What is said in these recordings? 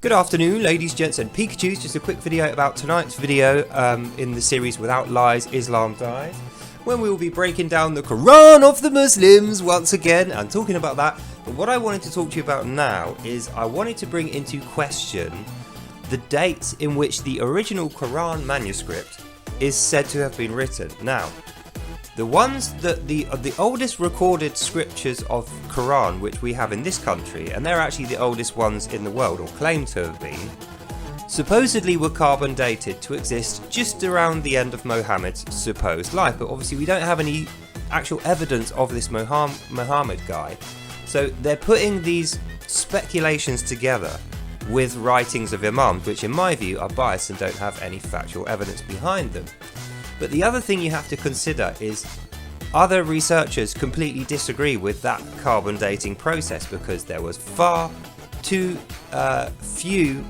Good afternoon, ladies, gents and Pikachus. Just a quick video about tonight's video in the series Without Lies, Islam Dies, when we will be breaking down the Quran of the Muslims once again and talking about that. But what I wanted to talk to you about now is I wanted to bring into question the dates in which the original Quran manuscript is said to have been written. Now, the ones that the oldest recorded scriptures of Quran which we have in this country, and they're actually the oldest ones in the world, or claimed to have been, supposedly were carbon dated to exist just around the end of Muhammad's supposed life. But obviously we don't have any actual evidence of this Muhammad guy. So they're putting these speculations together with writings of Imams, which in my view are biased and don't have any factual evidence behind them. But the other thing you have to consider is other researchers completely disagree with that carbon dating process, because there was far too few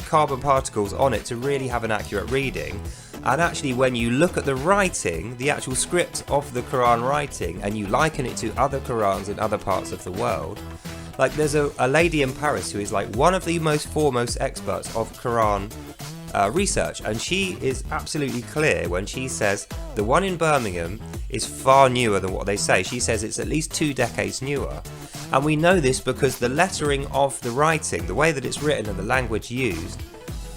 carbon particles on it to really have an accurate reading. And actually, when you look at the writing, the actual script of the Quran writing, and you liken it to other Qurans in other parts of the world, like there's a lady in Paris who is like one of the most foremost experts of Quran research, and she is absolutely clear when she says the one in Birmingham is far newer than what they say. She says it's at least 2 decades newer, and we know this because the lettering of the writing, the way that it's written and the language used,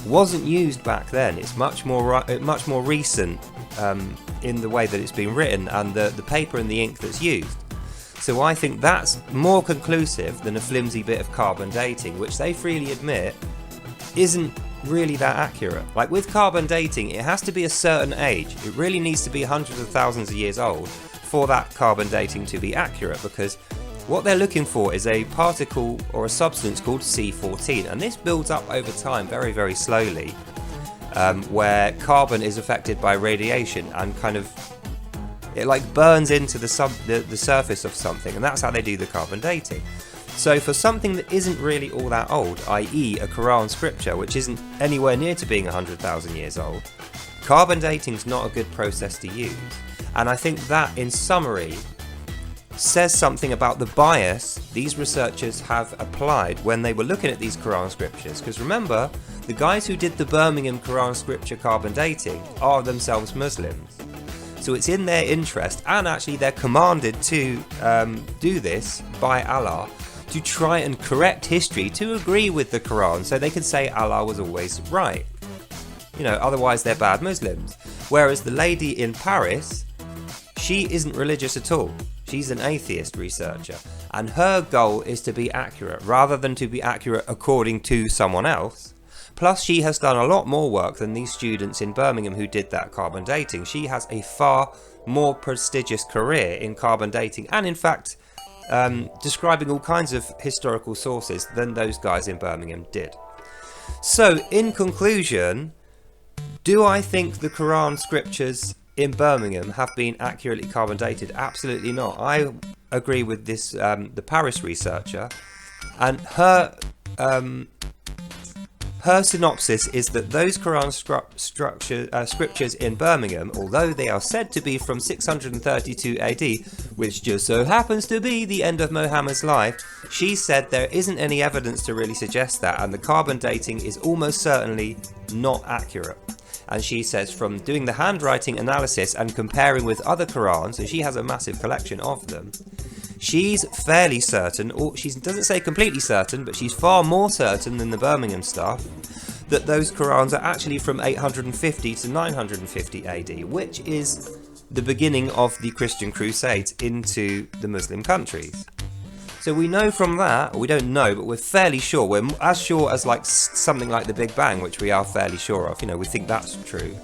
wasn't used back then. It's much more recent in the way that it's been written, and the paper and the ink that's used. So I think that's more conclusive than a flimsy bit of carbon dating, which they freely admit isn't really that accurate. Like with carbon dating, it has to be a certain age. It really needs to be hundreds of thousands of years old for that carbon dating to be accurate, because what they're looking for is a particle or a substance called C14, and this builds up over time very, very slowly, where carbon is affected by radiation and kind of it like burns into the surface of something, and that's how they do the carbon dating. So for something that isn't really all that old, i.e. a Quran scripture which isn't anywhere near to being 100,000 years old, carbon dating's not a good process to use. And I think that, in summary, says something about the bias these researchers have applied when they were looking at these Quran scriptures. Because remember, the guys who did the Birmingham Quran scripture carbon dating are themselves Muslims. So it's in their interest, and actually they're commanded to do this by Allah, to try and correct history to agree with the Quran, so they can say Allah was always right. You know, otherwise they're bad Muslims. Whereas the lady in Paris, she isn't religious at all. She's an atheist researcher, and her goal is to be accurate rather than to be accurate according to someone else. Plus, she has done a lot more work than these students in Birmingham who did that carbon dating. She has a far more prestigious career in carbon dating, and in fact describing all kinds of historical sources than those guys in Birmingham did. So in conclusion, do I think the Quran scriptures in Birmingham have been accurately carbon dated? Absolutely not. I agree with this the Paris researcher, and her synopsis is that those Quran scriptures in Birmingham, although they are said to be from 632 AD, which just so happens to be the end of Muhammad's life, she said there isn't any evidence to really suggest that, and the carbon dating is almost certainly not accurate. And she says from doing the handwriting analysis and comparing with other Qurans, so she has a massive collection of them, she's fairly certain, or she doesn't say completely certain, but she's far more certain than the Birmingham stuff, that those Qurans are actually from 850 to 950 AD, which is the beginning of the Christian Crusades into the Muslim countries. So we know from that, or we don't know, but we're fairly sure, we're as sure as like something like the Big Bang, which we are fairly sure of, you know, we think that's true,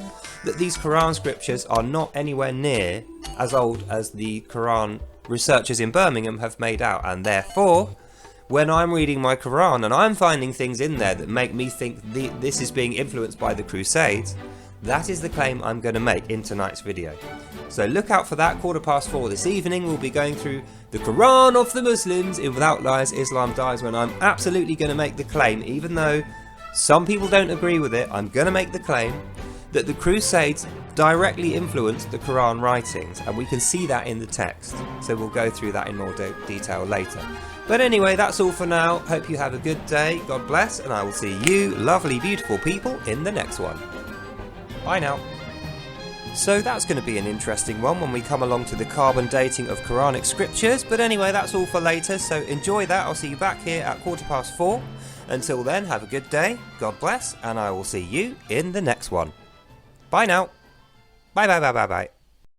that these Quran scriptures are not anywhere near as old as the Quran researchers in Birmingham have made out. And therefore, when I'm reading my Quran and I'm finding things in there that make me think this is being influenced by the Crusades, that is the claim I'm going to make in tonight's video. So look out for that. 4:15 this evening we'll be going through the Quran of the Muslims in Without Lies, Islam Dies, when I'm absolutely going to make the claim, even though some people don't agree with it, I'm going to make the claim that the Crusades directly influenced the Quran writings, and we can see that in the text. So we'll go through that in more detail later. But anyway, that's all for now. Hope you have a good day. God bless, and I will see you, lovely, beautiful people, in the next one. Bye now. So that's going to be an interesting one when we come along to the carbon dating of Quranic scriptures. But anyway, that's all for later, so enjoy that. I'll see you back here at 4:15. Until then, have a good day, God bless, and I will see you in the next one. Bye now. Bye bye bye bye bye.